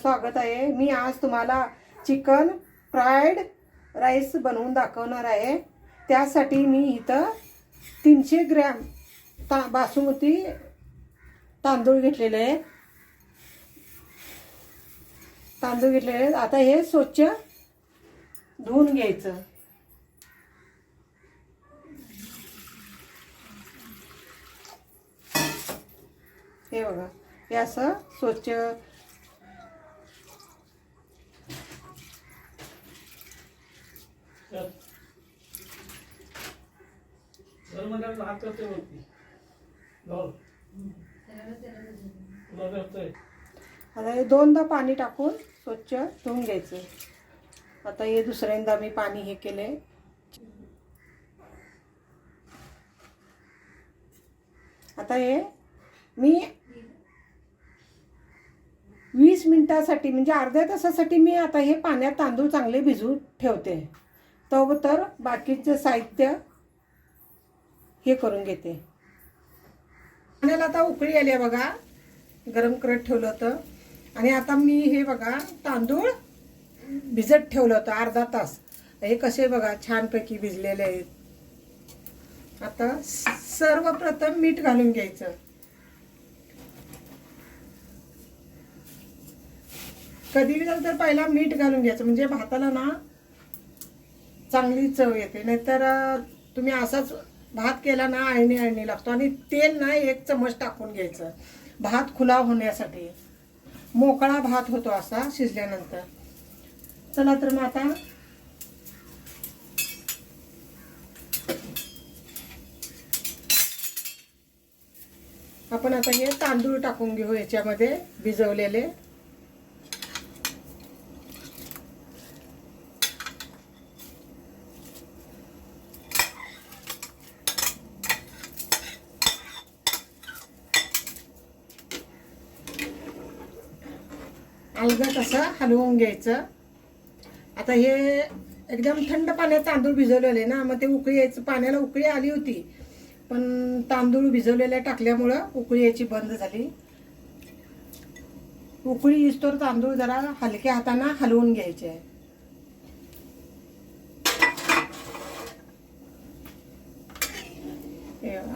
स्वागत आहे। मी आज तुम्हाला चिकन फ्राइड राईस बनवून दाखवणार आहे। त्यासाठी मी इथं 300 ग्रॅम बासमती तांदूळ घेतलेले आहेत। आता हे स्वच्छ धुवून घ्यायचं। हे बघा, हे असं स्वच्छ आता हे दोनदा पाणी टाकून स्वच्छ धुवून घ्यायचं। आता हे दुसऱ्यांदा मी पाणी हे केले। आता हे मी 20 मिनिटासाठी म्हणजे अर्ध्या तासासाठी मी आता हे पाण्यात तांदूळ चांगले भिजवून ठेवते। तर बाकीचे साहित्य हे करून घेते। पाण्याला आता उकळी आली आहे बघा, गरम करत ठेवलं होतं। आणि आता मी हे बघा तांदूळ भिजत ठेवलं होतं अर्धा तास। हे कसे बघा छानपैकी भिजलेले आहेत। आता सर्वप्रथम मीठ घालून घ्यायचं। कधी तर पहिला मीठ घालून घ्यायचं, म्हणजे भाताला ना चांगली चव येते। नाहीतर तुम्ही असाच भात केला ना अळणी लागतो। आणि तेल ना 1 चमच टाकून घ्यायचं भात खुला होण्यासाठी, मोकळा भात होतो असा शिजल्यानंतर। चला तर मग आता आपण हे तांदूळ टाकून घेऊ याच्यामध्ये भिजवलेले। अलगद असं हलवून घ्यायचं। आता हे एकदम थंड पाण्यात तांदूळ भिजवलेले ना, मग ते उकळी यायचं। पाण्याला उकळी आली होती, पण तांदूळ भिजवलेले टाकल्यामुळं उकळी यायची बंद झाली। उकळी येईस्तोवर तांदूळ जरा हलक्या हाताने हलवून घ्यायचे आहे।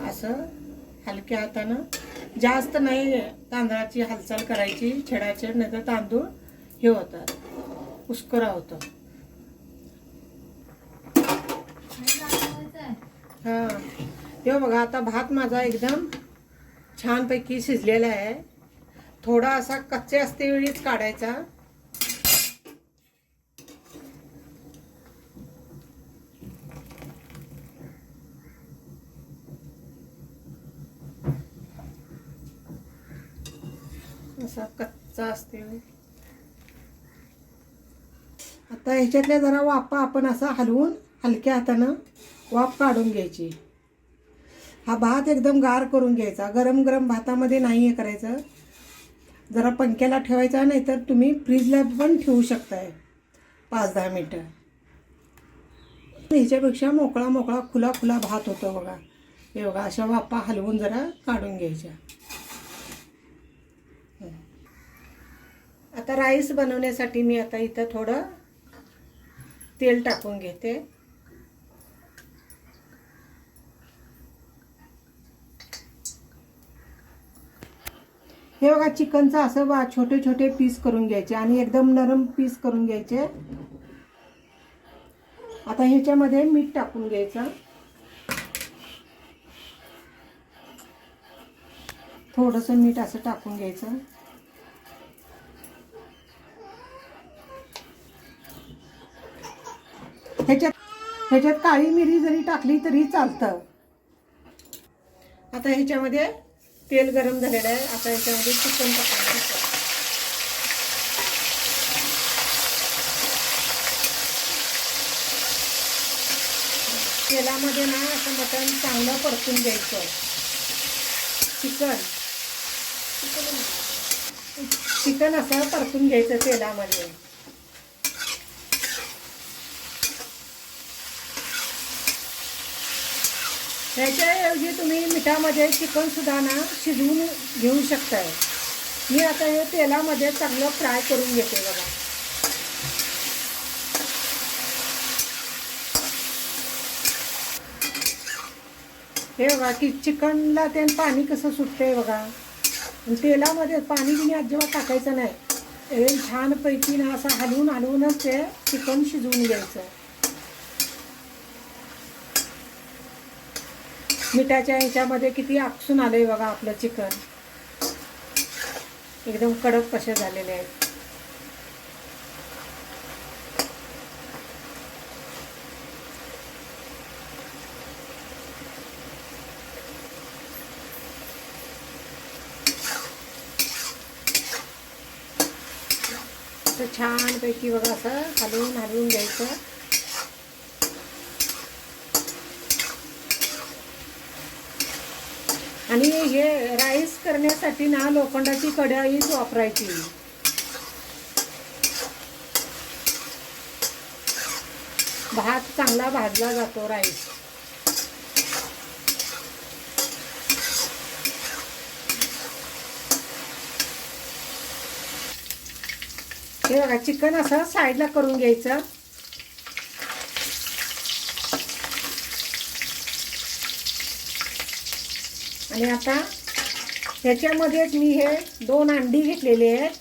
असं हलक्या हातानं, जास्त नाही तांदळाची हालचाल करायची, छेडाचे, नाही तर तांदूळ हे होतात, उस्करा होतं। हा, हे बघा आता भात माझा एकदम छानपैकी शिजलेला आहे। थोडा असा कच्चे असते वेळीच काढायचा। असा कच्चा असते। आता ह्याच्यातल्या जरा वाफा आपण असा हलवून हलक्या हातानं वाफ काढून घ्यायची। हा भात एकदम गार करून घ्यायचा। गरम गरम भातामध्ये नाही हे करायचं, जरा पंख्याला ठेवायचा, नाही तर तुम्ही फ्रीजला पण ठेवू शकताय 5-10 मिनिटं। ह्याच्यापेक्षा मोकळा खुला भात होतो बघा। हे बघा, अशा वाफा हलवून जरा काढून घ्यायच्या। आता राईस बनवण्यासाठी मी आता इथं थोडं तेल टाकून घेते। हे बघा, चिकनचं असं छोटे छोटे पीस करून घ्यायचे आणि एकदम नरम पीस करून घ्यायचे। आता ह्याच्यामध्ये मीठ टाकून घ्यायचं, थोडंसं मीठ असं टाकून घ्यायचं। ह्याच्यात काळी मिरी जरी टाकली तरी चालतं। आता ह्याच्यामध्ये तेल गरम झालेलं आहे। आता ह्याच्यामध्ये चिकन टाकायचं। तेलामध्ये ना असं मटण चांगलं परतून घ्यायचं। चिकन असं परतून घ्यायचं तेलामध्ये। ह्याच्याऐवजी तुम्ही मिठामध्ये चिकन सुद्धा ना शिजवून घेऊ शकताय। मी आता हे तेलामध्ये चांगलं फ्राय करून घेते बघा. हे बघा की चिकनला ते पाणी कसं सुटतंय बघा. तेलामध्ये पाणी बिणी अजिबात टाकायचं नाही. हे छानपैकी ना असं हलवूनच ते चिकन शिजवून घ्यायचं. मिठाच्या ह्याच्यामध्ये किती आकसून आलंय बघा आपलं चिकन. एकदम कडक कसे झालेले आहेत. असं छानपैकी बघा असं हलवून घ्यायचं. आणि हे राईस करण्यासाठी ना लोखंडाची कढईच वापरायची. भात चांगला भाजला जातो राईस. हे बघा चिकन असं साईडला करून घ्यायचं. आणि आता ह्याच्यामध्येच मी हे 2 अंडी घेतलेली आहेत.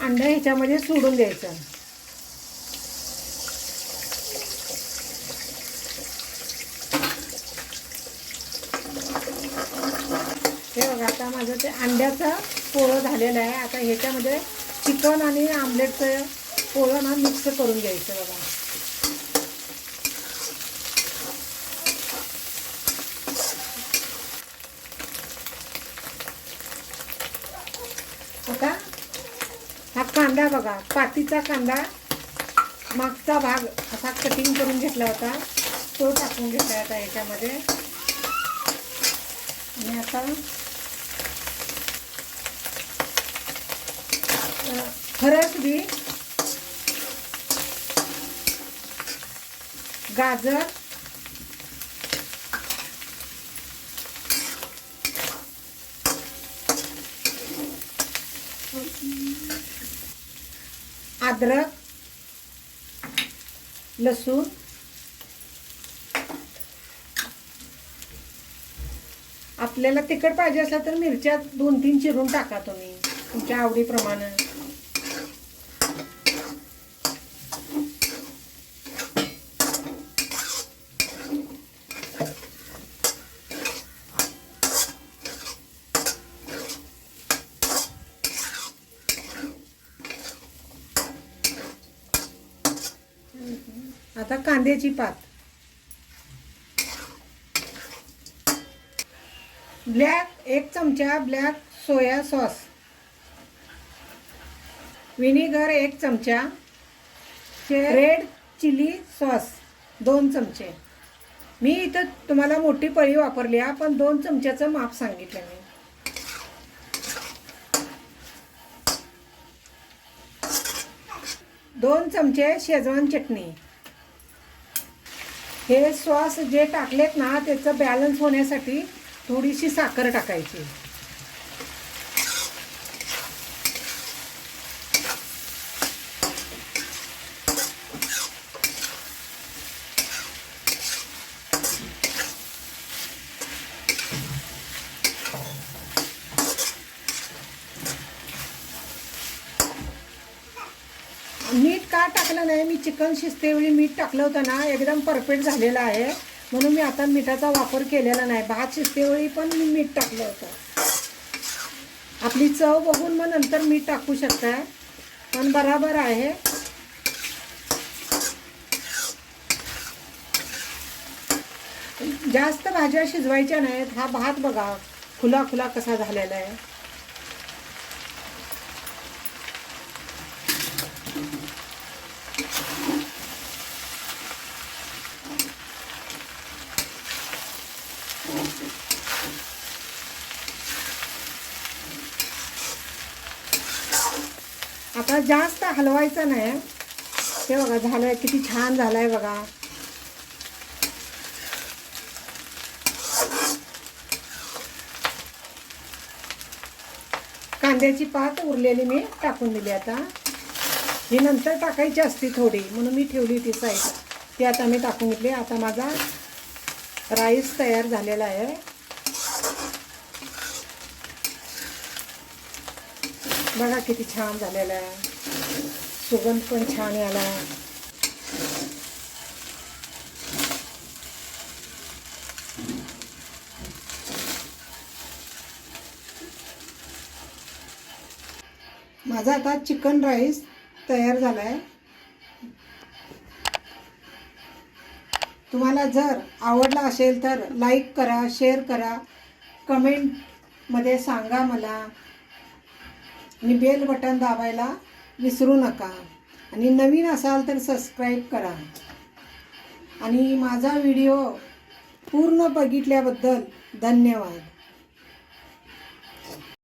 अंडा ह्याच्यामध्ये सोडून द्यायचं. हे बघा आता माझं ते अंड्याचं पोळं झालेलं आहे. आता ह्याच्यामध्ये चिकन आणि आमलेटचं पोळं ना मिक्स करून घ्यायचं बघा. आता हा कांदा बघा, पातीचा कांदा मागचा भाग असा कटिंग करून घेतला होता तो टाकून घेतला आता ह्याच्यामध्ये. आणि आता फरस बी, गाजर, अद्रक, लसूण, आपल्याला तिखट पाहिजे असलं तर मिरच्या 2-3 चिरून टाका तुम्ही तुमच्या आवडीप्रमाणे. आता कांद्याची पात, ब्लॅक 1 चमचा ब्लॅक सोया सॉस, विनेगर 1 चमचा, रेड चिली सॉस 2 चमचे. मी इथं तुम्हाला मोठी पळी वापरली आहे पण 2 चमच्याचं माप सांगितलं मी. दोन चमचे शेजवान चटणी. हे सॉस जे टाकलेत ना त्याचं बॅलन्स होण्यासाठी थोडीशी साखर टाकायची. मीठ का टाकलं नाही, मी चिकन शिजतेवेळी मीठ टाकलं होतं ना, एकदम परफेक्ट झालेलं आहे म्हणून मी आता मिठाचा वापर केलेला नाही. भात शिजतेवेळी पण मी मीठ टाकलं होतं. आपली चव बघून मग नंतर मीठ टाकू शकताय पण बराबर आहे. जास्त भाज्या शिजवायच्या नाहीत. हा भात बघा खुला खुला कसा झालेला आहे. आता जास्त हलवायचं नाही. ते बघा झालंय, किती छान झालंय बघा. कांद्याची पात उरलेली मी टाकून दिली. आता ही नंतर टाकायची असती थोडी, म्हणून मी ठेवली होती साईडला. ती आता मी टाकून घेतली. आता माझा राईस तयार झालेला आहे. बघा किती छान झालेला आहे. सुगंध पण छान आला. माझा आता चिकन राईस तयार झाला आहे. तुम्हाला जर आवडला असेल तर लाईक करा, शेअर करा, कमेंटमध्ये सांगा मला, आणि बेल बटन दाबायला विसरू नका. आणि नवीन असाल तर सबस्क्राईब करा. आणि माझा व्हिडिओ पूर्ण बघितल्याबद्दल धन्यवाद.